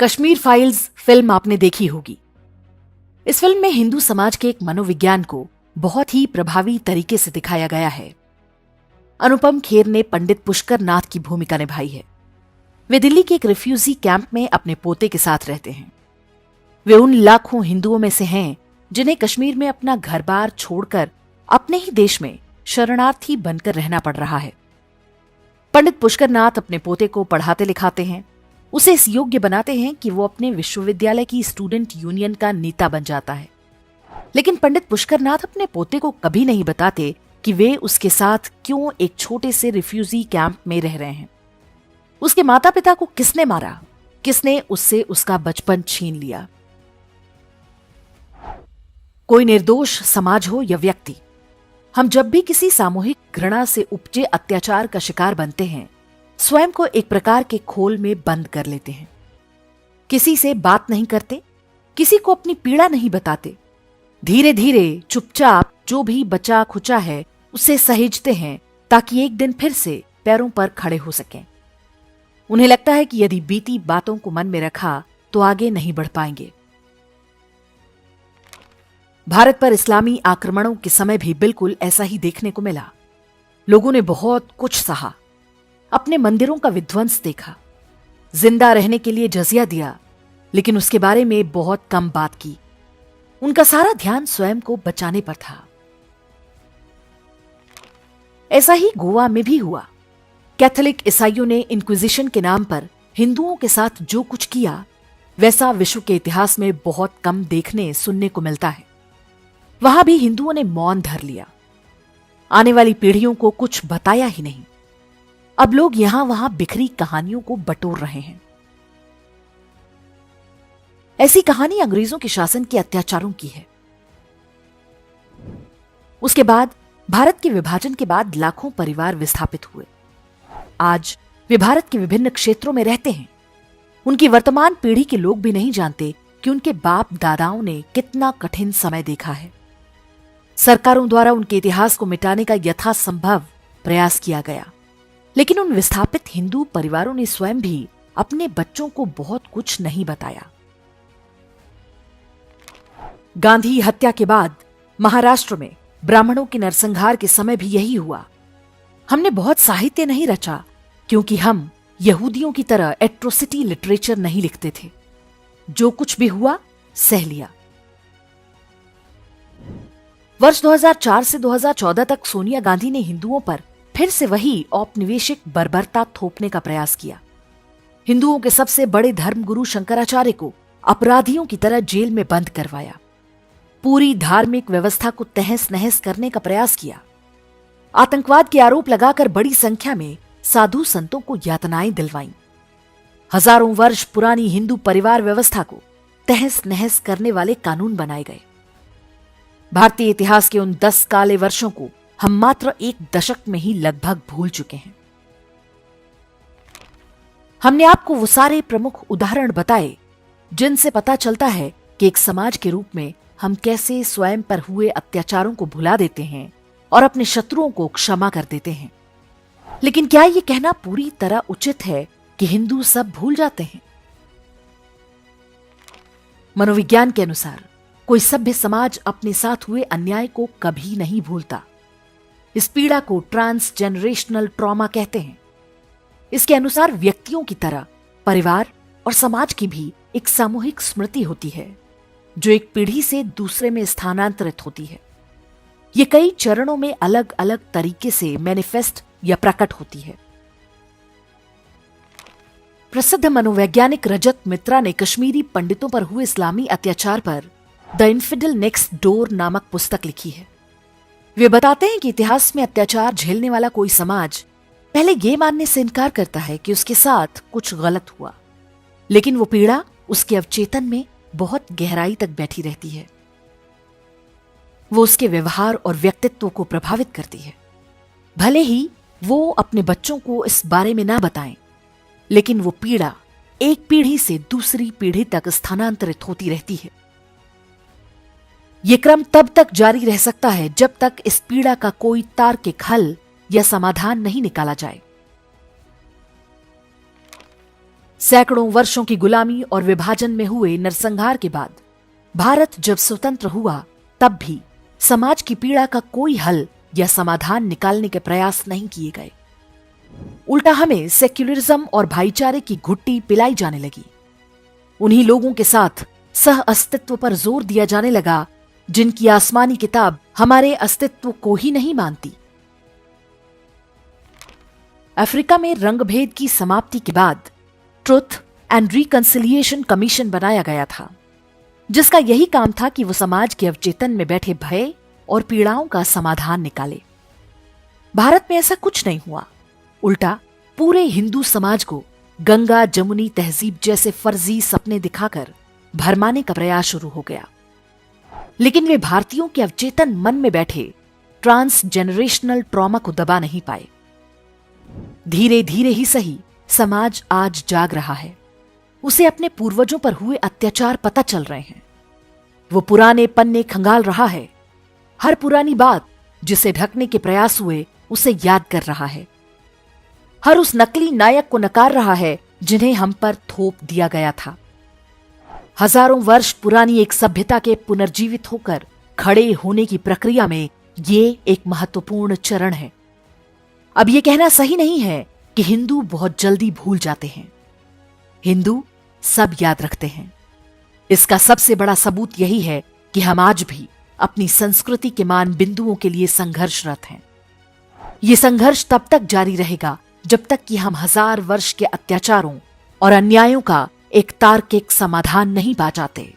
Kashmir files film आपने देखी होगी। इस फिल्म में हिंदू समाज के एक मनोविज्ञान को बहुत ही प्रभावी तरीके से दिखाया गया है। अनुपम खेर ने पंडित पुष्कर नाथ की भूमिका निभाई है। वे दिल्ली के एक रिफ्यूजी कैंप में अपने पोते के साथ रहते हैं। वे उन लाखों हिंदुओं में से हैं जिन्हें कश्मीर में अपना घर बार छोड़कर अपने ही देश में शरणार्थी बनकर रहना पड़ रहा है। पंडित पुष्कर नाथ अपने पोते को पढ़ाते लिखाते हैं, उसे इस योग्य बनाते हैं कि वो अपने विश्वविद्यालय की स्टूडेंट यूनियन का नेता बन जाता है। लेकिन पंडित पुष्कर नाथ अपने पोते को कभी नहीं बताते कि वे उसके साथ क्यों एक छोटे से रिफ्यूजी कैंप में रह रहे हैं। उसके माता पिता को किसने मारा, किसने उससे उसका बचपन छीन लिया। कोई निर्दोष समाज हो या व्यक्ति, हम जब भी किसी सामूहिक घृणा से उपजे अत्याचार का शिकार बनते हैं, स्वयं को एक प्रकार के खोल में बंद कर लेते हैं। किसी से बात नहीं करते, किसी को अपनी पीड़ा नहीं बताते। धीरे धीरे चुपचाप जो भी बचा खुचा है उसे सहेजते हैं ताकि एक दिन फिर से पैरों पर खड़े हो सकें। उन्हें लगता है कि यदि बीती बातों को मन में रखा तो आगे नहीं बढ़ पाएंगे। भारत पर इस्लामी आक्रमणों के समय भी बिल्कुल ऐसा ही देखने को मिला। लोगों ने बहुत कुछ सहा, अपने मंदिरों का विध्वंस देखा, जिंदा रहने के लिए जजिया दिया, लेकिन उसके बारे में बहुत कम बात की। उनका सारा ध्यान स्वयं को बचाने पर था। ऐसा ही गोवा में भी हुआ। कैथोलिक ईसाइयों ने इंक्विजिशन के नाम पर हिंदुओं के साथ जो कुछ किया, वैसा विश्व के इतिहास में बहुत कम देखने सुनने को मिलता है। वहां भी हिंदुओं ने मौन धर लिया, आने वाली पीढ़ियों को कुछ बताया ही नहीं। अब लोग यहां वहां बिखरी कहानियों को बटोर रहे हैं। ऐसी कहानी अंग्रेजों के शासन के अत्याचारों की है। उसके बाद भारत के विभाजन के बाद लाखों परिवार विस्थापित हुए। आज वे भारत के विभिन्न क्षेत्रों में रहते हैं। उनकी वर्तमान पीढ़ी के लोग भी नहीं जानते कि उनके बाप दादाओं ने कितना कठिन समय देखा है। सरकारों द्वारा उनके इतिहास को मिटाने का यथासंभव प्रयास किया गया, लेकिन उन विस्थापित हिंदू परिवारों ने स्वयं भी अपने बच्चों को बहुत कुछ नहीं बताया। गांधी हत्या के बाद महाराष्ट्र में ब्राह्मणों के नरसंहार के समय भी यही हुआ। हमने बहुत साहित्य नहीं रचा क्योंकि हम यहूदियों की तरह एट्रोसिटी लिटरेचर नहीं लिखते थे। जो कुछ भी हुआ सह लिया। वर्ष 2004 से 2014 तक सोनिया गांधी ने हिंदुओं पर फिर से वही औपनिवेशिक बर्बरता थोपने का प्रयास किया। हिंदुओं के सबसे बड़े धर्मगुरु शंकराचार्य को अपराधियों की तरह जेल में बंद करवाया। पूरी धार्मिक व्यवस्था को तहस नहस करने का प्रयास किया। आतंकवाद के आरोप लगाकर बड़ी संख्या में साधु संतों को यातनाएं दिलवाईं। हजारों वर्ष पुरानी हिंदू परिवार व्यवस्था को तहस नहस करने वाले कानून बनाए गए। भारतीय इतिहास के उन 10 काले वर्षों को हम मात्र एक दशक में ही लगभग भूल चुके हैं। हमने आपको वो सारे प्रमुख उदाहरण बताए जिनसे पता चलता है कि एक समाज के रूप में हम कैसे स्वयं पर हुए अत्याचारों को भुला देते हैं और अपने शत्रुओं को क्षमा कर देते हैं। लेकिन क्या यह कहना पूरी तरह उचित है कि हिंदू सब भूल जाते हैं? मनोविज्ञान के अनुसार कोई सभ्य समाज अपने साथ हुए अन्याय को कभी नहीं भूलता। इस पीड़ा को ट्रांसजेनरेशनल ट्रॉमा कहते हैं। इसके अनुसार व्यक्तियों की तरह परिवार और समाज की भी एक सामूहिक स्मृति होती है जो एक पीढ़ी से दूसरे में स्थानांतरित होती है। ये कई चरणों में अलग अलग तरीके से मैनिफेस्ट या प्रकट होती है। प्रसिद्ध मनोवैज्ञानिक रजत मित्रा ने कश्मीरी पंडितों पर हुए इस्लामी अत्याचार पर द इन्फिडल नेक्स्ट डोर नामक पुस्तक लिखी है। वे बताते हैं कि इतिहास में अत्याचार झेलने वाला कोई समाज पहले ये मानने से इनकार करता है कि उसके साथ कुछ गलत हुआ, लेकिन वो पीड़ा उसके अवचेतन में बहुत गहराई तक बैठी रहती है। वो उसके व्यवहार और व्यक्तित्व को प्रभावित करती है। भले ही वो अपने बच्चों को इस बारे में ना बताएं, लेकिन वो पीड़ा एक पीढ़ी से दूसरी पीढ़ी तक स्थानांतरित होती रहती है। ये क्रम तब तक जारी रह सकता है जब तक इस पीड़ा का कोई तार्किक हल या समाधान नहीं निकाला जाए। सैकड़ों वर्षों की गुलामी और विभाजन में हुए नरसंहार के बाद भारत जब स्वतंत्र हुआ, तब भी समाज की पीड़ा का कोई हल या समाधान निकालने के प्रयास नहीं किए गए। उल्टा हमें सेक्युलरिज्म और भाईचारे की घुट्टी पिलाई जाने लगी। उन्हीं लोगों के साथ सह अस्तित्व पर जोर दिया जाने लगा जिनकी आसमानी किताब हमारे अस्तित्व को ही नहीं मानती। अफ्रीका में रंगभेद की समाप्ति के बाद ट्रुथ एंड रिकंसिलिएशन कमीशन बनाया गया था, जिसका यही काम था कि वो समाज के अवचेतन में बैठे भय और पीड़ाओं का समाधान निकाले। भारत में ऐसा कुछ नहीं हुआ। उल्टा पूरे हिंदू समाज को गंगा जमुनी तहजीब जैसे फर्जी सपने दिखाकर भरमाने का प्रयास शुरू हो गया। लेकिन वे भारतीयों के अवचेतन मन में बैठे ट्रांसजेनरेशनल ट्रॉमा को दबा नहीं पाए। धीरे धीरे ही सही, समाज आज जाग रहा है। उसे अपने पूर्वजों पर हुए अत्याचार पता चल रहे हैं। वो पुराने पन्ने खंगाल रहा है। हर पुरानी बात जिसे ढकने के प्रयास हुए उसे याद कर रहा है। हर उस नकली नायक को नकार रहा है जिन्हें हम पर थोप दिया गया था। हजारों वर्ष पुरानी एक सभ्यता के पुनर्जीवित होकर खड़े होने की प्रक्रिया में ये एक महत्वपूर्ण चरण है। अब ये कहना सही नहीं है कि हिंदू बहुत जल्दी भूल जाते हैं। हिंदू सब याद रखते हैं। इसका सबसे बड़ा सबूत यही है कि हम आज भी अपनी संस्कृति के मान बिंदुओं के लिए संघर्षरत हैं। ये संघर्ष तब तक जारी रहेगा जब तक कि हम 1000 वर्ष के अत्याचारों और अन्यायों का एक तार्किक समाधान नहीं पा जाते।